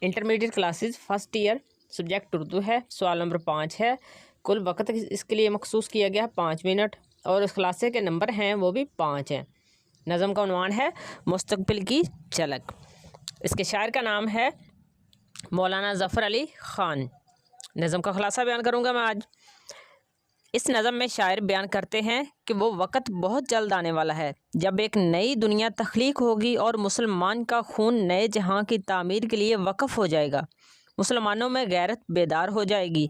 Intermediate classes first year, subject Urdu ہے، سوال number 5 ہے۔ کل وقت اس کے لیے مخصوص کیا گیا 5 منٹ، اور اس خلاصے کے نمبر ہیں وہ بھی 5 ہیں۔ نظم کا عنوان ہے مستقبل کی جھلک۔ اس کے شاعر کا نام ہے مولانا ظفر علی خان۔ نظم کا خلاصہ بیان کروں گا میں آج۔ اس نظم میں شاعر بیان کرتے ہیں کہ وہ وقت بہت جلد آنے والا ہے جب ایک نئی دنیا تخلیق ہوگی اور مسلمان کا خون نئے جہاں کی تعمیر کے لیے وقف ہو جائے گا۔ مسلمانوں میں غیرت بیدار ہو جائے گی،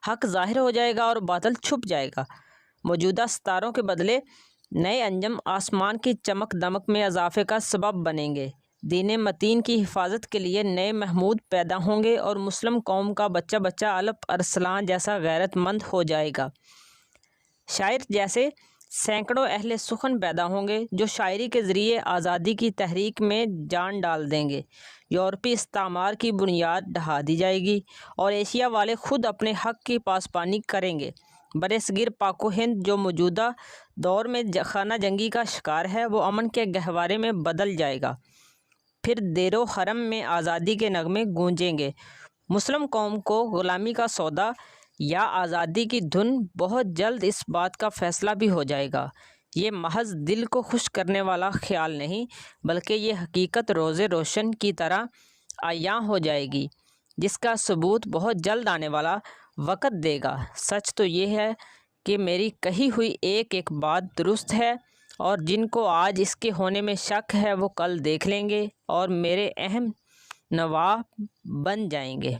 حق ظاہر ہو جائے گا اور باطل چھپ جائے گا۔ موجودہ ستاروں کے بدلے نئے انجم آسمان کی چمک دمک میں اضافے کا سبب بنیں گے۔ دین متین کی حفاظت کے لیے نئے محمود پیدا ہوں گے اور مسلم قوم کا بچہ بچہ الپ ارسلان جیسا غیرت مند ہو جائے گا۔ شاعر جیسے سینکڑوں اہل سخن پیدا ہوں گے جو شاعری کے ذریعے آزادی کی تحریک میں جان ڈال دیں گے۔ یورپی استعمار کی بنیاد ڈھا دی جائے گی اور ایشیا والے خود اپنے حق کی پاسبانی کریں گے۔ برصغیر پاک و ہند جو موجودہ دور میں خانہ جنگی کا شکار ہے، وہ امن کے گہوارے میں بدل جائے گا۔ پھر دیر و حرم میں آزادی کے نغمے گونجیں گے۔ مسلم قوم کو غلامی کا سودا یا آزادی کی دھن بہت جلد اس بات کا فیصلہ بھی ہو جائے گا۔ یہ محض دل کو خوش کرنے والا خیال نہیں، بلکہ یہ حقیقت روز روشن کی طرح عیاں ہو جائے گی، جس کا ثبوت بہت جلد آنے والا وقت دے گا۔ سچ تو یہ ہے کہ میری کہی ہوئی ایک ایک بات درست ہے، اور جن کو آج اس کے ہونے میں شک ہے وہ کل دیکھ لیں گے اور میرے اہم نواح بن جائیں گے۔